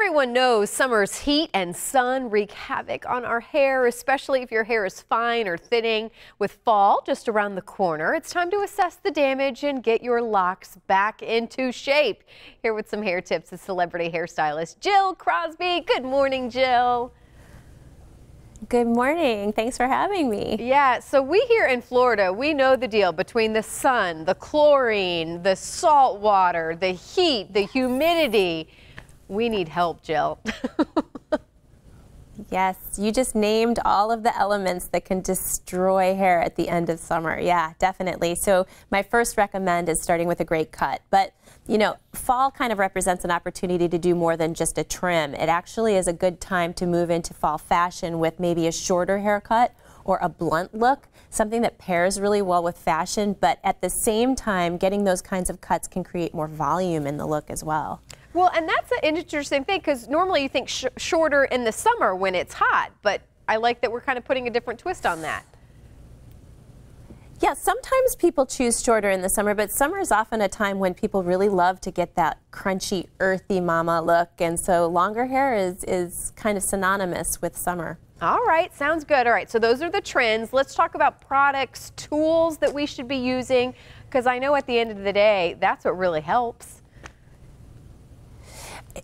Everyone knows summer's heat and sun wreak havoc on our hair, especially if your hair is fine or thinning. With fall just around the corner, it's time to assess the damage and get your locks back into shape. Here with some hair tips is celebrity hairstylist Jill Crosby. Good morning, Jill. Good morning. Thanks for having me. Yeah, so we here in Florida, we know the deal between the sun, the chlorine, the salt water, the heat, the humidity. We need help, Jill. Yes, you just named all of the elements that can destroy hair at the end of summer. Yeah, definitely. So my first recommend is starting with a great cut. But, you know, fall kind of represents an opportunity to do more than just a trim. It actually is a good time to move into fall fashion with maybe a shorter haircut or a blunt look, something that pairs really well with fashion. But at the same time, getting those kinds of cuts can create more volume in the look as well. Well, and that's an interesting thing because normally you think shorter in the summer when it's hot, but I like that we're kind of putting a different twist on that. Yeah, sometimes people choose shorter in the summer, but summer is often a time when people really love to get that crunchy, earthy mama look, and so longer hair is kind of synonymous with summer. All right, sounds good. All right, so those are the trends. Let's talk about products, tools that we should be using, because I know at the end of the day, that's what really helps.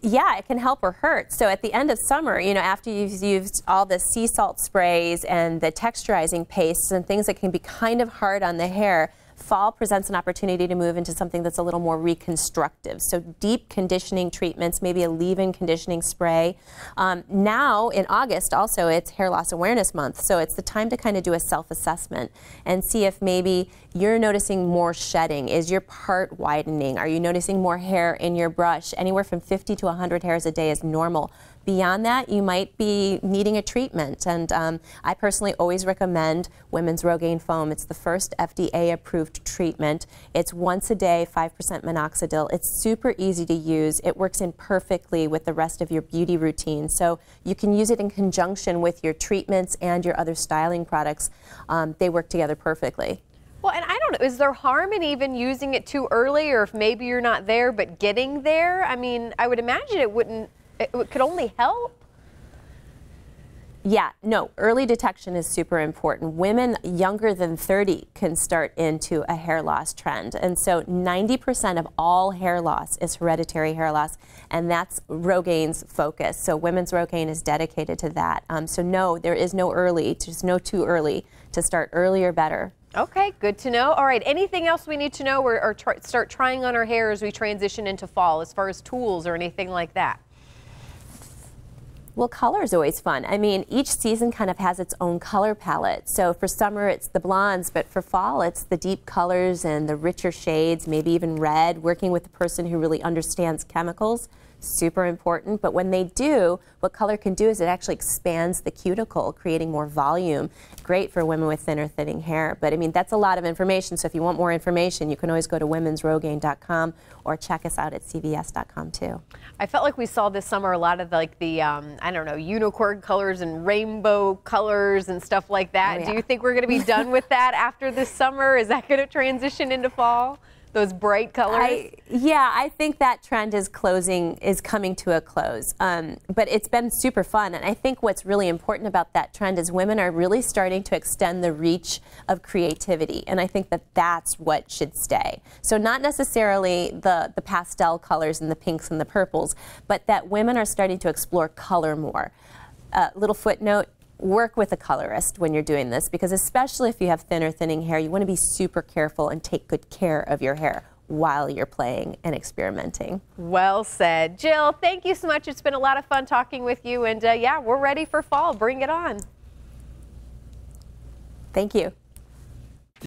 Yeah, it can help or hurt. So at the end of summer, you know, after you've used all the sea salt sprays and the texturizing pastes and things that can be kind of hard on the hair, fall presents an opportunity to move into something that's a little more reconstructive. So deep conditioning treatments, maybe a leave-in conditioning spray. Now in August also it's Hair Loss Awareness Month, so it's the time to kind of do a self-assessment and see if maybe you're noticing more shedding. Is your part widening? Are you noticing more hair in your brush? Anywhere from 50 to 100 hairs a day is normal. Beyond that, you might be needing a treatment, and I personally always recommend Women's Rogaine Foam. It's the first FDA-approved treatment. It's once a day, 5% minoxidil. It's super easy to use. It works in perfectly with the rest of your beauty routine, so you can use it in conjunction with your treatments and your other styling products. They work together perfectly. Well, and I don't know, is there harm in even using it too early, or if maybe you're not there but getting there? I mean, I would imagine it could only help. Yeah, no, early detection is super important. Women younger than 30 can start into a hair loss trend. And so 90% of all hair loss is hereditary hair loss, and that's Rogaine's focus. So Women's Rogaine is dedicated to that. So no, there is no early, just no too early. To start earlier, better. Okay, good to know. All right, anything else we need to know or start trying on our hair as we transition into fall as far as tools or anything like that? Well, color is always fun. I mean, each season kind of has its own color palette. So for summer, it's the blondes, but for fall, it's the deep colors and the richer shades, maybe even red, working with the person who really understands chemicals. Super important, but when they do, what color can do is it actually expands the cuticle, creating more volume. Great for women with thinner, thinning hair. But I mean, that's a lot of information, so if you want more information, you can always go to womensrogaine.com or check us out at cvs.com too. I felt like we saw this summer a lot of like the, I don't know, unicorn colors and rainbow colors and stuff like that. Oh, yeah. Do you think we're going to be done with that after this summer? Is that going to transition into fall? Those bright colors? Yeah, I think that trend is coming to a close. But it's been super fun, and I think what's really important about that trend is women are really starting to extend the reach of creativity, and I think that that's what should stay. So not necessarily the pastel colors and the pinks and the purples, but that women are starting to explore color more. Little footnote. Work with a colorist when you're doing this, because especially if you have thinner, thinning hair, you want to be super careful and take good care of your hair while you're playing and experimenting. Well said. Jill, thank you so much. It's been a lot of fun talking with you, and yeah, we're ready for fall. Bring it on. Thank you.